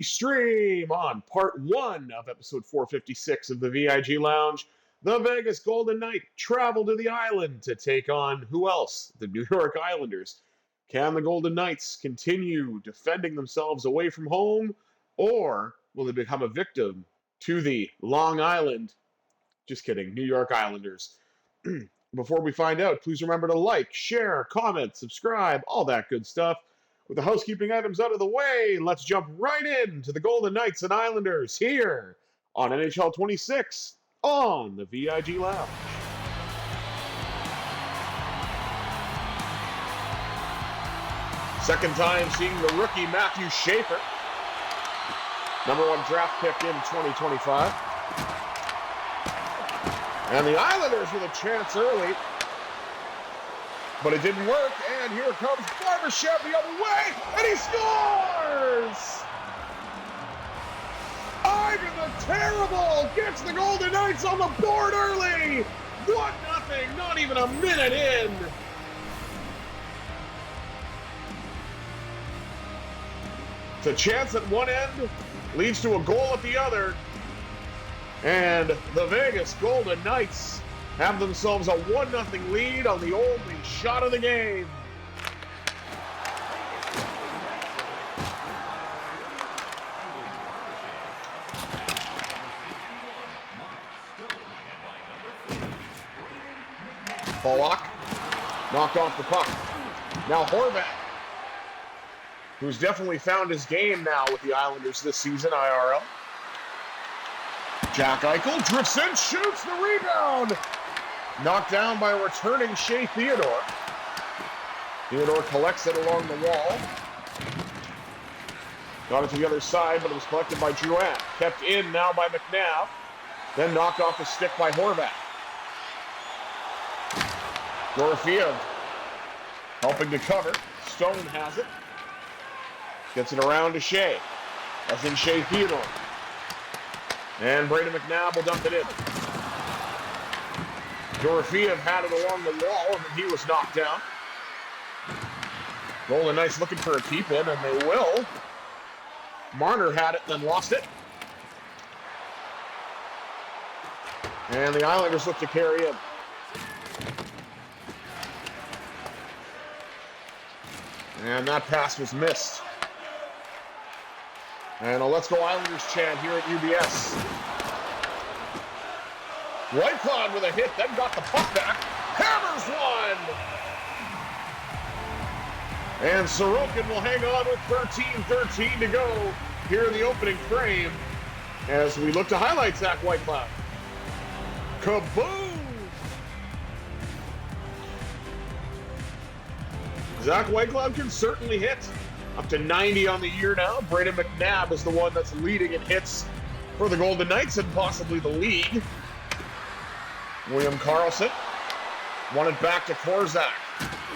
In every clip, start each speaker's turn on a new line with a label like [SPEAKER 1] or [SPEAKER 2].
[SPEAKER 1] Stream on part 1 of episode 456 of the VIG Lounge. The Vegas Golden Knights travel to the island to take on who else? The New York Islanders. Can the Golden Knights continue defending themselves away from home, or will they become a victim to the Long Island, just kidding, New York Islanders? Before we find out, please remember to like, share, comment, subscribe, all that good stuff. With the housekeeping items out of the way, let's jump right into the Golden Knights and Islanders here on NHL 26 on the VIG Lounge. Second time seeing the rookie Matthew Schaefer, #1 draft pick in 2025. And the Islanders with a chance early, but it didn't work, and here comes Barbashev the other way, and he scores! Ivan the Terrible gets the Golden Knights on the board early! 1-0, not even a minute in! It's a chance at one end, leads to a goal at the other, and the Vegas Golden Knights have themselves a 1-0 lead on the only shot of the game. Pollock knocked off the puck. Now Horvat, who's definitely found his game now with the Islanders this season, IRL. Jack Eichel drifts in, shoots the rebound. Knocked down by returning Shea Theodore. Theodore collects it along the wall. Got it to the other side, but it was collected by Drouin. Kept in now by McNabb. Then knocked off the stick by Horvat. Dorofeev helping to cover. Stone has it. Gets it around to Shea. As in Shea Theodore. And Brayden McNabb will dump it in. Dorofeev had it along the wall, and he was knocked down. Golden Knights looking for a keep-in, and they will. Marner had it, then lost it. And the Islanders look to carry in. And that pass was missed. And a Let's Go Islanders chant here at UBS. Whitecloud with a hit, then got the puck back. Hammers one! And Sorokin will hang on with 13:13 to go here in the opening frame as we look to highlight Zach Whitecloud. Kaboom! Zach Whitecloud can certainly hit. Up to 90 on the year now. Brayden McNabb is the one that's leading in hits for the Golden Knights and possibly the league. William Karlsson won it back to Korczak.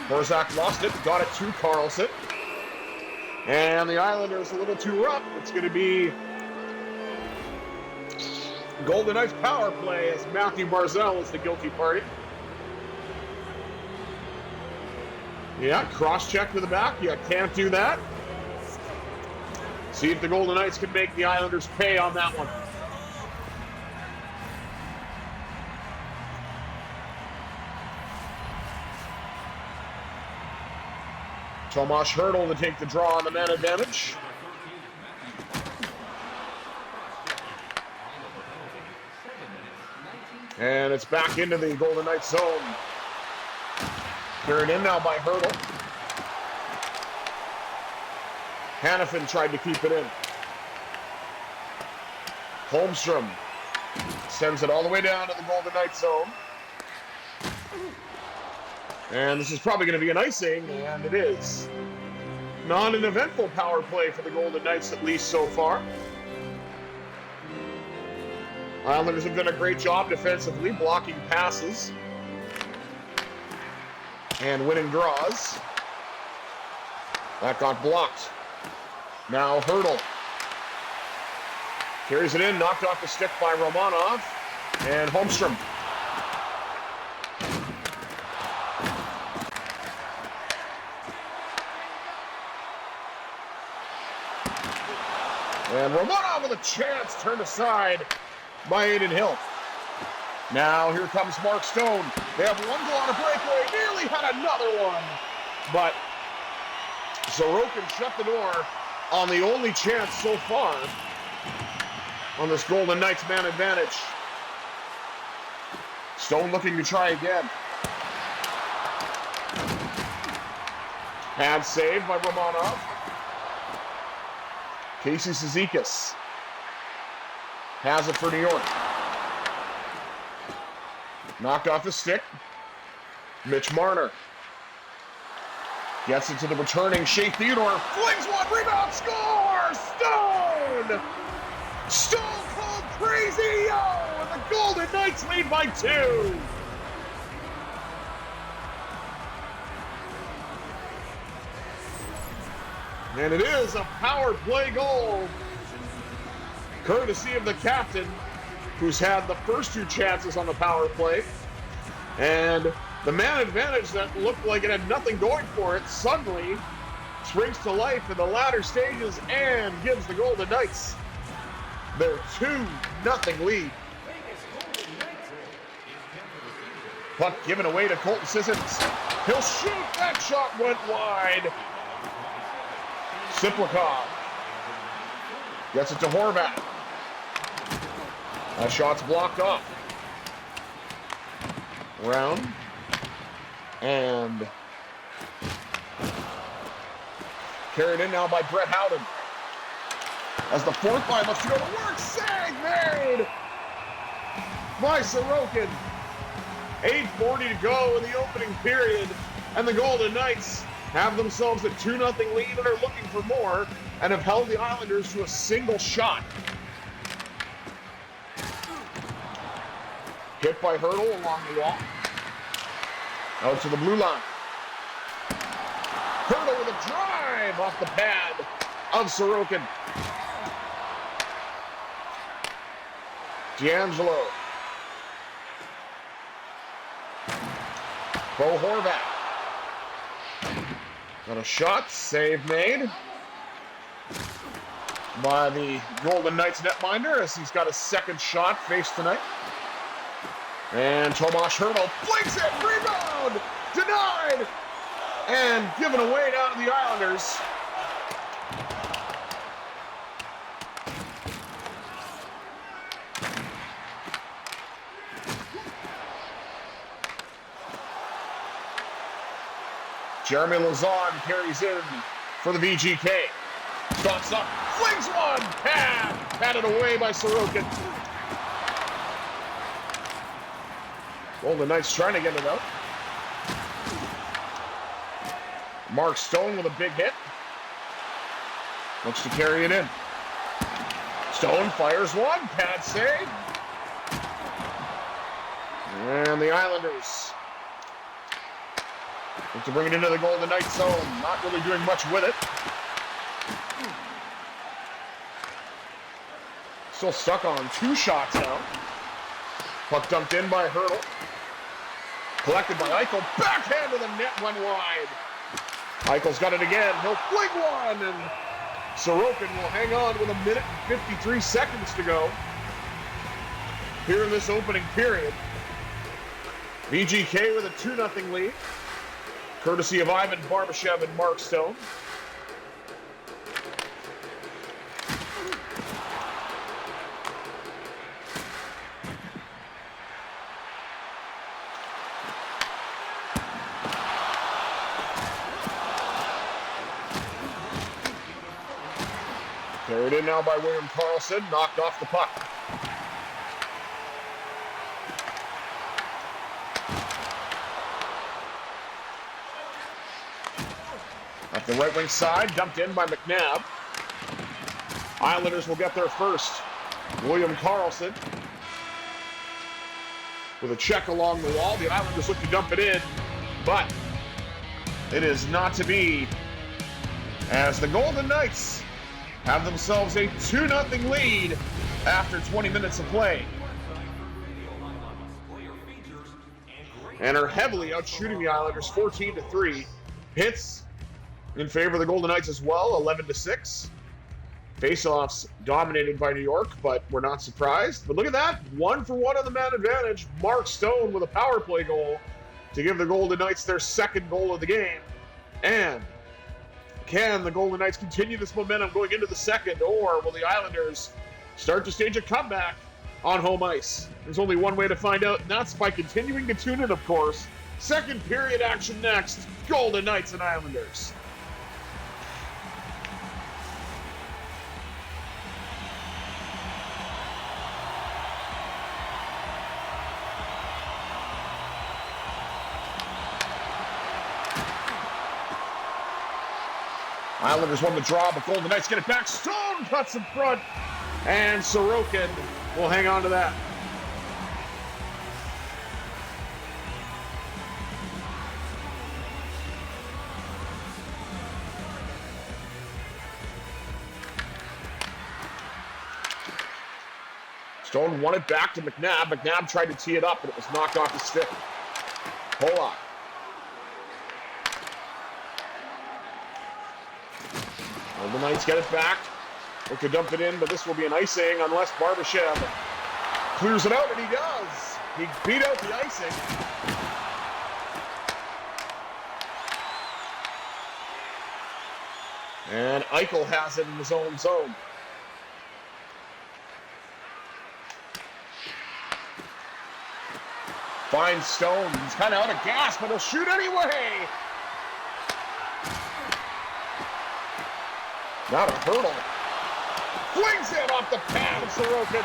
[SPEAKER 1] Korczak lost it, got it to Karlsson. And the Islanders a little too rough. It's going to be Golden Knights power play as Matthew Barzal is the guilty party. Yeah, cross-check to the back. Yeah, can't do that. See if the Golden Knights can make the Islanders pay on that one. Tomas Hertl to take the draw on the man advantage. And it's back into the Golden Knights zone. Carried in now by Hertl. Hanifin tried to keep it in. Holmstrom sends it all the way down to the Golden Knights zone. And this is probably going to be an icing, and it is. Not an eventful power play for the Golden Knights, at least so far. Islanders have done a great job defensively, blocking passes and winning draws. That got blocked. Now Hertl carries it in, knocked off the stick by Romanov, and Holmstrom. And Romanov with a chance, turned aside by Adin Hill. Now here comes Mark Stone. They have one goal on a breakaway, nearly had another one. But Sorokin shut the door on the only chance so far on this Golden Knights man advantage. Stone looking to try again. Pad saved by Romanov. Casey Cizikas has it for New York. Knocked off the stick. Mitch Marner gets it to the returning Shea Theodore. Flings one, rebound, score! Stone! Stone Cold Crazy Yo! And the Golden Knights lead by 2. And it is a power play goal, courtesy of the captain, who's had the first 2 chances on the power play. And the man advantage that looked like it had nothing going for it suddenly springs to life in the latter stages and gives the Golden Knights their 2-0 lead. Puck given away to Colton Sissons. He'll shoot. That shot went wide. Siplikov gets it to Horvat. That shot's blocked off. Round. And carried in now by Brett Howden. As the fourth line lets go to work. Save made by Sorokin. 8:40 to go in the opening period. And the Golden Knights have themselves a 2-0 lead and are looking for more, and have held the Islanders to a single shot. Hit by Hurdle along the wall. Out to the blue line. Hurdle with a drive off the pad of Sorokin. D'Angelo. Bo Horvat. Got a shot, save made by the Golden Knights netminder as he's got a second shot faced tonight. And Tomas Hertl flings it, rebound, denied, and given away down to the Islanders. Jeremy Lauzon carries in for the VGK. Stops up, flings one, patted away by Sorokin. Golden Knights trying to get it out. Mark Stone with a big hit. Looks to carry it in. Stone fires one, pad save. And the Islanders look to bring it into the Golden Knights zone. Not really doing much with it. Still stuck on 2 shots now. Puck dumped in by Hurdle. Collected by Eichel. Backhand to the net, went wide. Eichel's got it again. He'll fling one, and Sorokin will hang on with 1 minute and 53 seconds to go here in this opening period. VGK with a 2-0 lead, courtesy of Ivan Barbashev and Mark Stone. Carried in now by William Karlsson, knocked off the puck. At the right wing side, dumped in by McNabb. Islanders will get their first. William Karlsson with a check along the wall. The Islanders look to dump it in, but it is not to be, as the Golden Knights have themselves a 2-0 lead after 20 minutes of play, and are heavily outshooting the Islanders 14-3. Hits in favor of the Golden Knights as well, 11-6. Faceoffs dominated by New York, but we're not surprised. But look at that, 1-for-1 on the man advantage. Mark Stone with a power play goal to give the Golden Knights their second goal of the game. And can the Golden Knights continue this momentum going into the second, or will the Islanders start to stage a comeback on home ice? There's only one way to find out, and that's by continuing to tune in, of course. Second period action next, Golden Knights and Islanders. Islanders won the draw, but Golden Knights get it back. Stone cuts in front, and Sorokin will hang on to that. Stone won it back to McNabb. McNabb tried to tee it up, but it was knocked off the stick. Pollock. The Knights get it back. Look to dump it in, but this will be an icing unless Barbashev clears it out, and he does. He beat out the icing. And Eichel has it in his own zone. Finds Stone. He's kind of out of gas, but he'll shoot anyway. Not a hurdle. Flings it off the pad of Sorokin.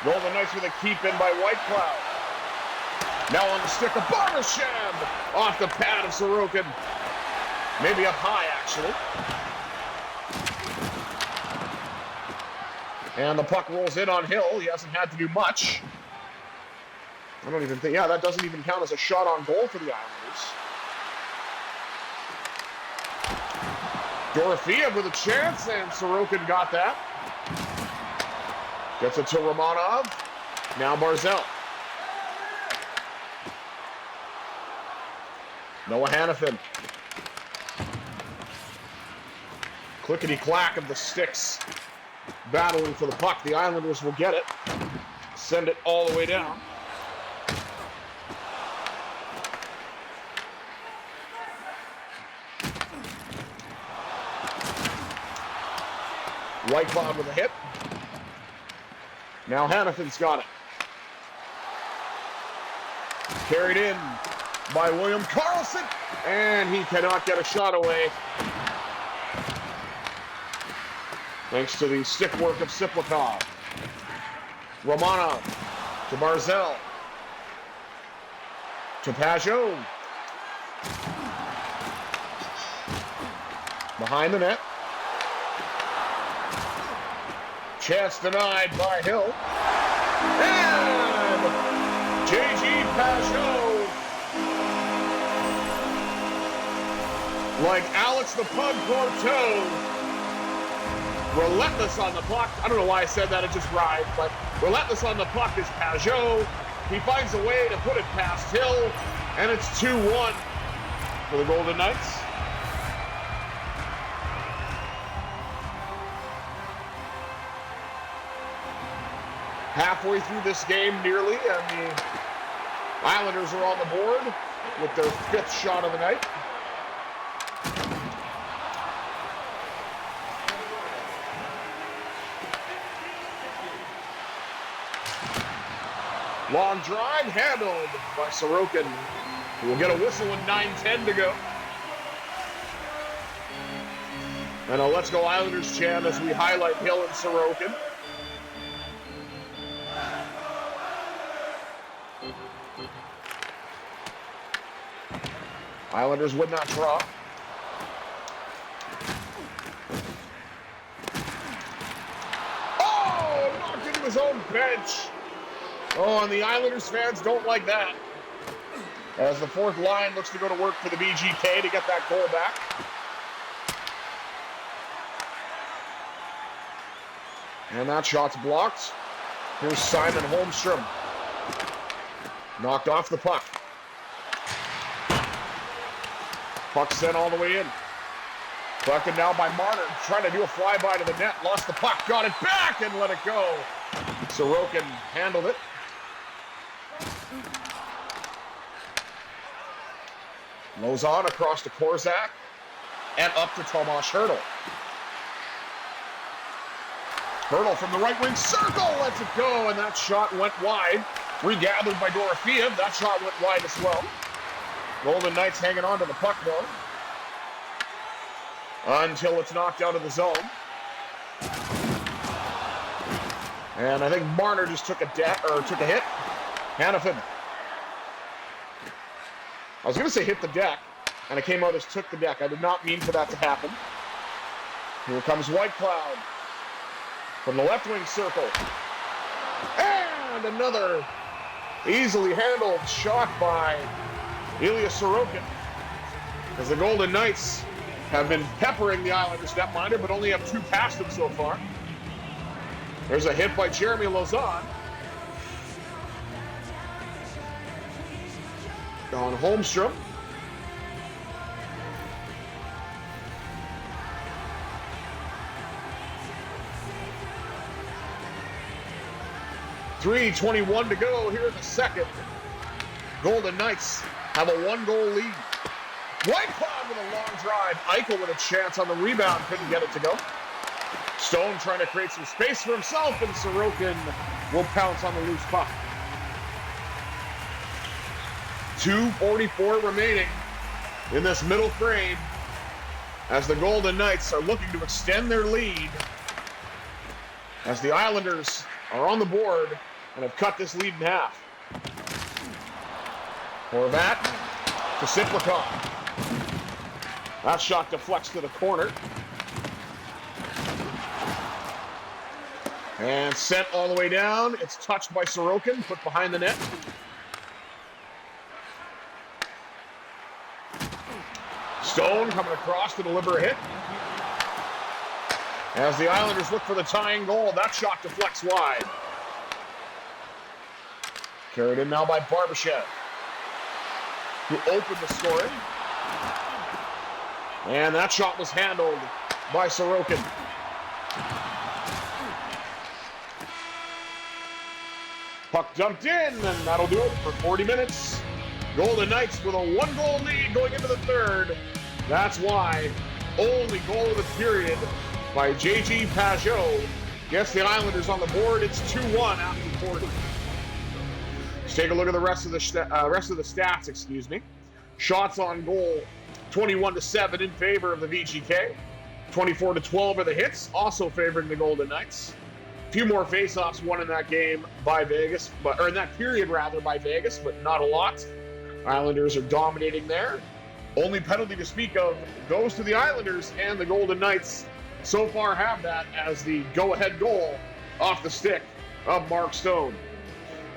[SPEAKER 1] Golden Knights with a keep in by Whitecloud. Now on the stick of Barbashev. Off the pad of Sorokin. Maybe up high, actually. And the puck rolls in on Hill. He hasn't had to do much. I don't even think, yeah, that doesn't even count as a shot on goal for the Islanders. Dorofeev with a chance, and Sorokin got that. Gets it to Romanov. Now Barzal. Noah Hannafin. Clickety-clack of the sticks battling for the puck. The Islanders will get it. Send it all the way down. Whitecloud with a hit. Now Hannafin's got it. Carried in by William Karlsson, and he cannot get a shot away. Thanks to the stick work of Siplikov. Romanov to Barzal. To Pajot. Behind the net. Chance denied by Hill. And J.G. Pajot, like Alex the Pug Corto, relentless on the puck. I don't know why I said that, it just rhymed, but relentless on the puck is Pajot. He finds a way to put it past Hill, and it's 2-1 for the Golden Knights. Halfway through this game nearly, and the Islanders are on the board with their fifth shot of the night. Long drive handled by Sorokin, who will get a whistle with 9:10 to go. And a Let's Go Islanders chant as we highlight Hill and Sorokin. Islanders would not draw. Oh, knocked into his own bench. Oh, and the Islanders fans don't like that. As the fourth line looks to go to work for the VGK to get that goal back. And that shot's blocked. Here's Simon Holmstrom. Knocked off the puck. Puck sent all the way in. Collected now by Marner, trying to do a flyby to the net. Lost the puck, got it back and let it go. Sorokin handled it. Lozon across to Korzak and up to Tomas Hertl. Hertl from the right wing circle lets it go, and that shot went wide. Regathered by Dorofeev. That shot went wide as well. Golden Knights hanging on to the puck though, until it's knocked out of the zone. And I think Marner just took a hit. Hanifin. I was going to say hit the deck, and it came out as took the deck. I did not mean for that to happen. Here comes Whitecloud from the left wing circle. And another easily handled shot by Ilya Sorokin, as the Golden Knights have been peppering the Islanders netminder, but only have 2 past them so far. There's a hit by Jeremy Lauzon. On Holmstrom. .321 to go here in the second. Golden Knights have a 1-goal lead. Whitecloud with a long drive. Eichel with a chance on the rebound. Couldn't get it to go. Stone trying to create some space for himself, and Sorokin will pounce on the loose puck. 2:44 remaining in this middle frame as the Golden Knights are looking to extend their lead, as the Islanders are on the board and have cut this lead in half. Horvat to Siplikov. That shot deflects to the corner. And sent all the way down. It's touched by Sorokin, put behind the net. Stone coming across to deliver a hit. As the Islanders look for the tying goal, that shot deflects wide. Carried in now by Barbashev, who opened the scoring. And that shot was handled by Sorokin. Puck dumped in, and that'll do it for 40 minutes. Golden Knights with a 1-goal lead going into the third. That's why only goal of the period by J.G. Pajot gets the Islanders on the board. It's 2-1 after 40. Let's take a look at the rest of the stats. Excuse me. Shots on goal, 21-7 in favor of the VGK. 24-12 are the hits, also favoring the Golden Knights. A few more faceoffs won in that game by Vegas, or in that period rather by Vegas, but not a lot. Islanders are dominating there. Only penalty to speak of goes to the Islanders, and the Golden Knights so far have that as the go-ahead goal off the stick of Mark Stone.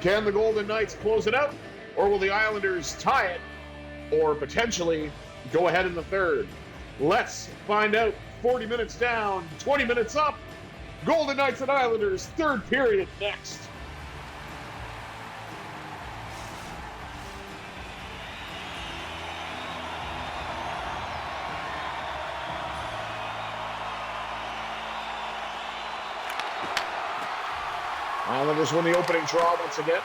[SPEAKER 1] Can the Golden Knights close it out, or will the Islanders tie it, or potentially go ahead in the third? Let's find out. 40 minutes down, 20 minutes up. Golden Knights and Islanders, third period next. Islanders win the opening draw once again.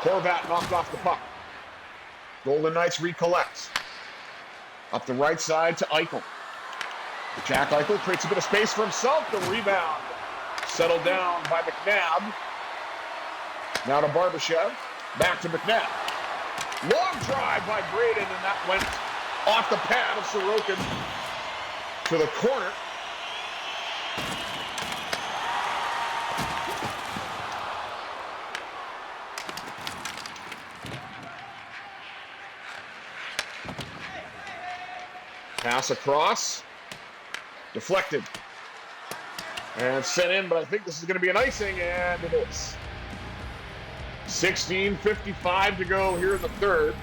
[SPEAKER 1] Horvat knocked off the puck. Golden Knights recollect. Up the right side to Eichel. Jack Eichel creates a bit of space for himself. The rebound settled down by McNabb. Now to Barbashev. Back to McNabb. Long drive by Braden, and that went off the pad of Sorokin to the corner. Pass across, deflected, and sent in, but I think this is going to be an icing, and it is. 16:55 to go here in the third,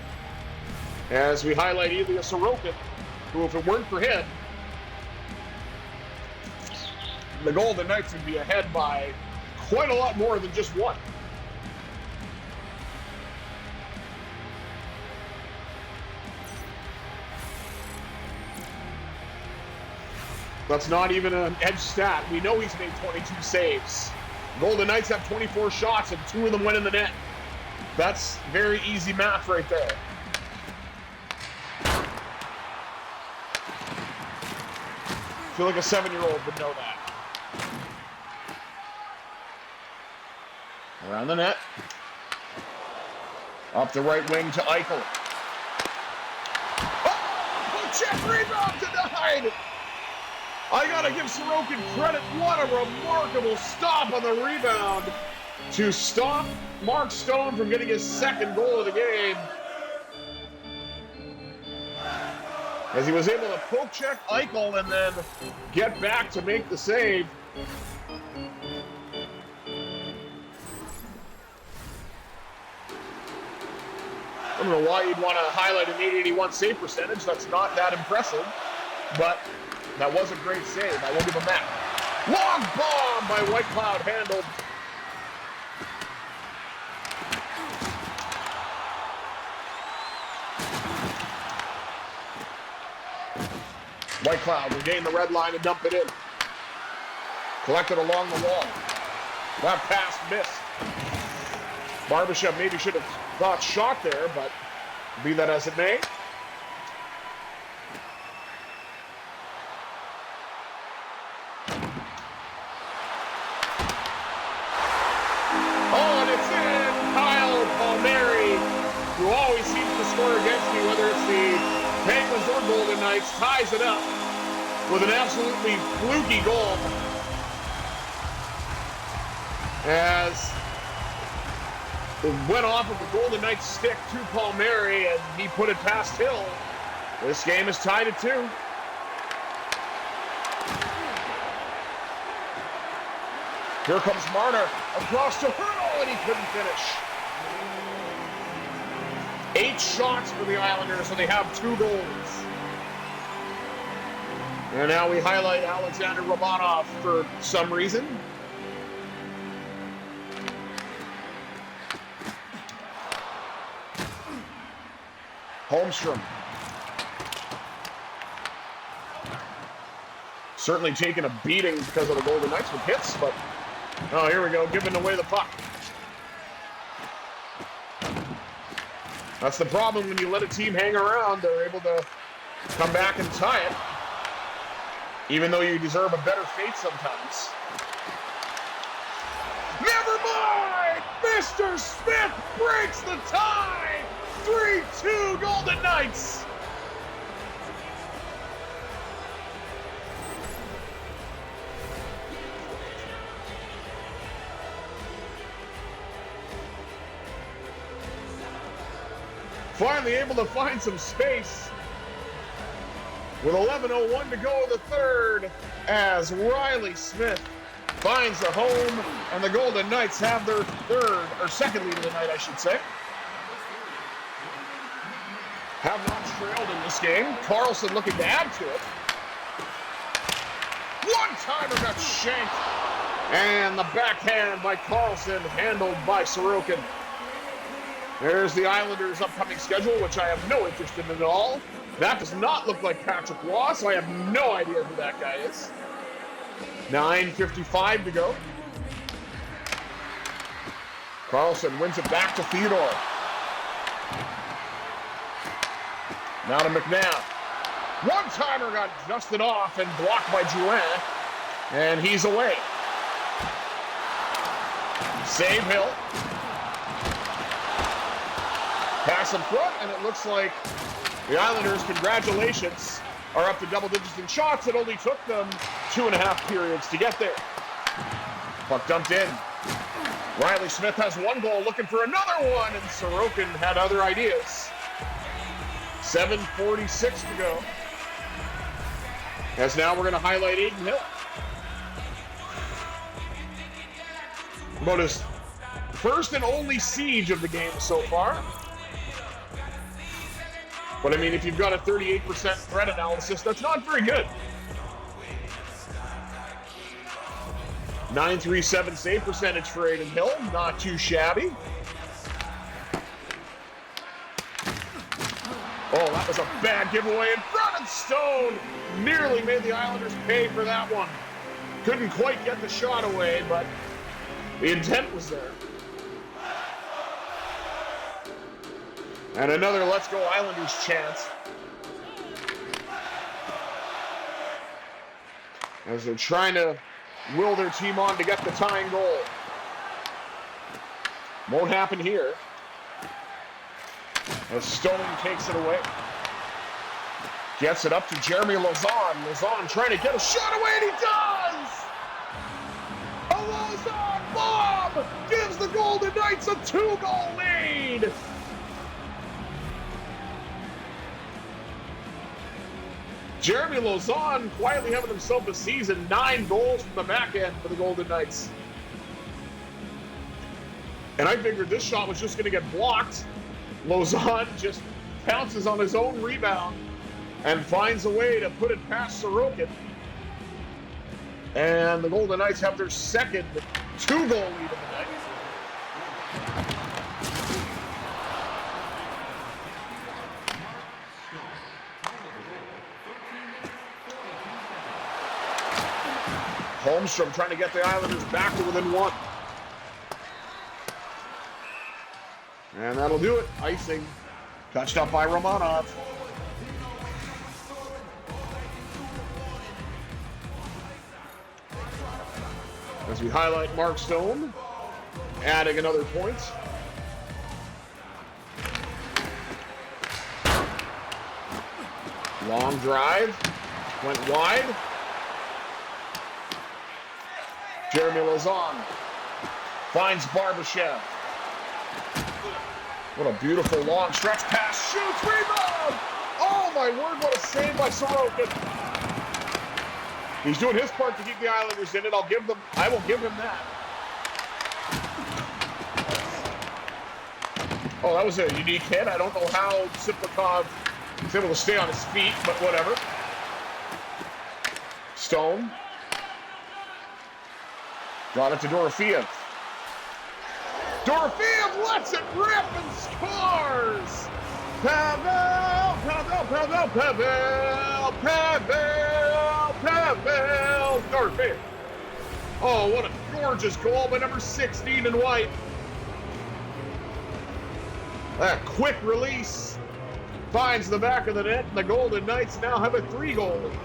[SPEAKER 1] as we highlight Ilya Sorokin, who, if it weren't for him, the Golden Knights would be ahead by quite a lot more than just one. That's not even an edge stat. We know he's made 22 saves. Golden Knights have 24 shots, and 2 of them went in the net. That's very easy math right there. I feel like a 7-year-old would know that. Around the net. Up the right wing to Eichel. Oh! Check rebound denied! I gotta give Sorokin credit. What a remarkable stop on the rebound to stop Mark Stone from getting his second goal of the game. As he was able to poke check Eichel and then get back to make the save. I don't know why you'd want to highlight an 881 save percentage. That's not that impressive, but that was a great save. I will give him that. Long bomb by White Cloud handled. White Cloud will gain the red line and dump it in. Collected along the wall. That pass missed. Barbashev maybe should have got shot there, but be that as it may. Oh, and it's in! Kyle Palmieri, who always seems to score against me, whether it's the Penguins or Golden Knights, ties it up with an absolutely fluky goal. As it went off of the Golden Knights stick to Palmieri, and he put it past Hill. This game is tied at 2. Here comes Marner across to Hurdle, and he couldn't finish. 8 shots for the Islanders, and they have 2 goals. And now we highlight Alexander Romanov for some reason. Holmstrom. Certainly taking a beating because of the Golden Knights with hits, but oh, here we go, giving away the puck. That's the problem when you let a team hang around. They're able to come back and tie it, even though you deserve a better fate sometimes. Never mind! Mr. Smith breaks the tie! 3-2 Golden Knights! Finally able to find some space with 11:01 to go in the third as Riley Smith finds the home, and the Golden Knights have their second lead of the night, I should say. Have not trailed in this game. Carlson looking to add to it. One-timer got shanked. And the backhand by Carlson, handled by Sorokin. There's the Islanders' upcoming schedule, which I have no interest in at all. That does not look like Patrick Waugh, so I have no idea who that guy is. 9:55 to go. Carlson wins it back to Theodore. Now to McNabb. One-timer got dusted off and blocked by Drouin, and he's away. Save Hill. Pass in front, and it looks like the Islanders, congratulations, are up to double digits in shots. It only took them 2.5 periods to get there. Puck dumped in. Riley Smith has 1 goal, looking for another one, and Sorokin had other ideas. 7:46 to go. As now we're going to highlight Aiden Hill. About his first and only siege of the game so far. But I mean, if you've got a 38% threat analysis, that's not very good. 937 save percentage for Aiden Hill, not too shabby. Oh, that was a bad giveaway in front, and Stone nearly made the Islanders pay for that one. Couldn't quite get the shot away, but the intent was there. And another Let's Go Islanders chance. As they're trying to will their team on to get the tying goal. Won't happen here. As Stone takes it away. Gets it up to Jeremy Lauzon. Lauzon trying to get a shot away, and he does! A Lauzon bomb gives the Golden Knights a 2-goal lead! Jeremy Lauzon quietly having himself a season, 9 goals from the back end for the Golden Knights. And I figured this shot was just going to get blocked. Lauzon just pounces on his own rebound and finds a way to put it past Sorokin. And the Golden Knights have their second 2-goal lead of the night. Holmstrom trying to get the Islanders back to within 1. And that'll do it. Icing. Touched up by Romanov. As we highlight Mark Stone, adding another point. Long drive. Went wide. Jeremy Lauzon finds Barbashev. What a beautiful long stretch pass. Shoots, rebound! Oh my word, what a save by Sorokin. He's doing his part to keep the Islanders in it. I will give him that. Oh, that was a unique hit. I don't know how Siplikov was able to stay on his feet, but whatever. Stone. Got it to Dorofeev. Dorofeev lets it rip and scores! Pavel! Dorofeev. Oh, what a gorgeous goal by number 16 in white. That quick release finds the back of the net, and the Golden Knights now have a 3-goal lead.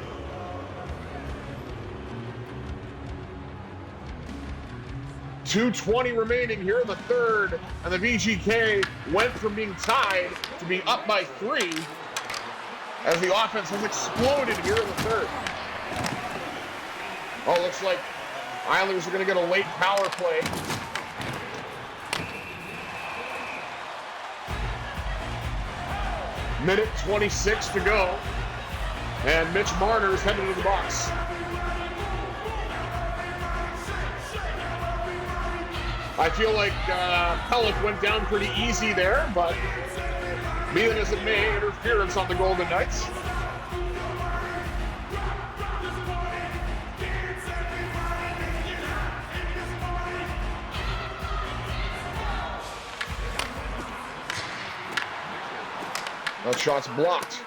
[SPEAKER 1] .220 remaining here in the third, and the VGK went from being tied to being up by 3 as the offense has exploded here in the third. Oh, looks like Islanders are going to get a late power play. Minute 26 to go, and Mitch Marner is headed to the box. I feel like Pelech went down pretty easy there, but be that as it may, interference on the Golden Knights. That shot's blocked.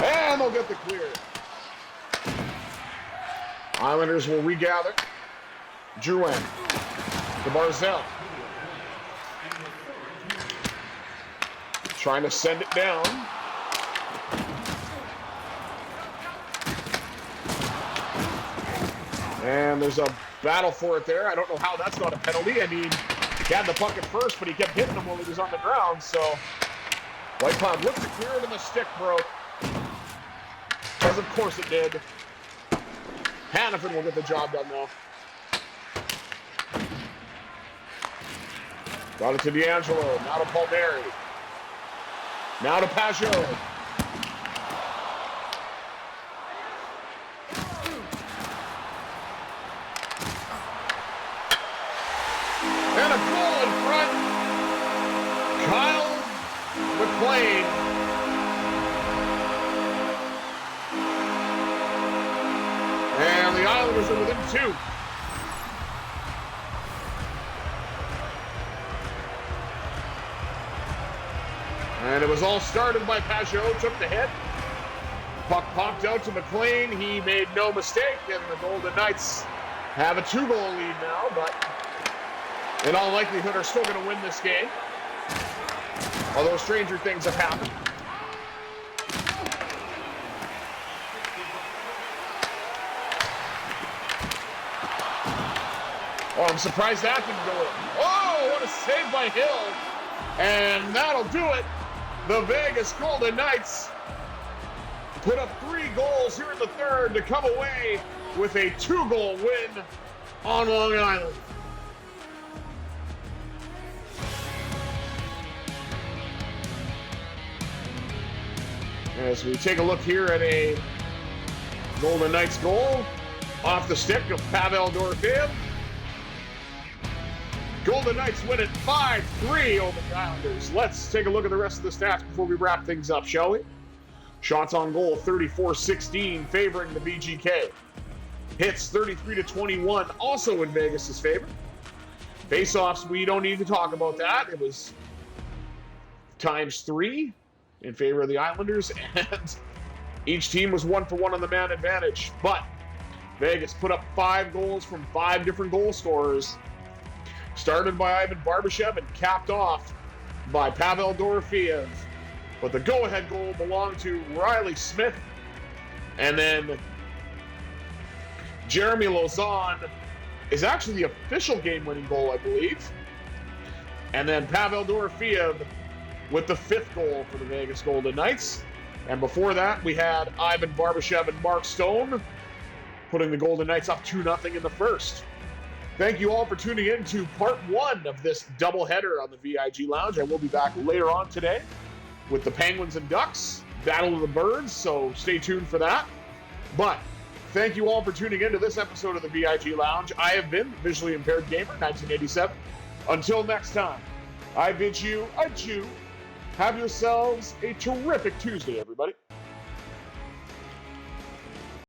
[SPEAKER 1] And they'll get the clear. Islanders will regather. Drouin to Barzell. Trying to send it down. And there's a battle for it there. I don't know how that's not a penalty. I mean, he had the puck at first, but he kept hitting him while he was on the ground. So White Cloud looked to clear it and the stick broke. As of course it did. Hannafin will get the job done though. Got it to D'Angelo. Now to Palmieri. Now to Pajot. And a goal in front. Kyle McLean. And the Islanders are within 2. And it was all started by Pajot, took the hit. Puck popped out to McLean. He made no mistake, and the Golden Knights have a 2-goal lead now, but in all likelihood are still going to win this game. Although stranger things have happened. Oh, I'm surprised that didn't go in. Oh, what a save by Hill. And that'll do it. The Vegas Golden Knights put up 3 goals here in the third to come away with a 2-goal win on Long Island. As we take a look here at a Golden Knights goal off the stick of Pavel Dorofeev. Golden Knights win it 5-3 over the Islanders. Let's take a look at the rest of the stats before we wrap things up, shall we? Shots on goal, 34-16, favoring the VGK. Hits, 33-21, also in Vegas' favor. Face-offs, we don't need to talk about that. It was ×3 in favor of the Islanders, and each team was 1-for-1 on the man advantage. But Vegas put up 5 goals from 5 different goal scorers. Started by Ivan Barbashev and capped off by Pavel Dorofeev. But the go-ahead goal belonged to Riley Smith. And then Jeremy Lauzon is actually the official game-winning goal, I believe. And then Pavel Dorofeev with the 5th goal for the Vegas Golden Knights. And before that, we had Ivan Barbashev and Mark Stone putting the Golden Knights up 2-0 in the first. Thank you all for tuning in to part 1 of this doubleheader on the VIG Lounge. I will be back later on today with the Penguins and Ducks, Battle of the Birds, so stay tuned for that. But thank you all for tuning in to this episode of the VIG Lounge. I have been Visually Impaired Gamer 1987. Until next time, I bid you adieu. Have yourselves a terrific Tuesday, everybody.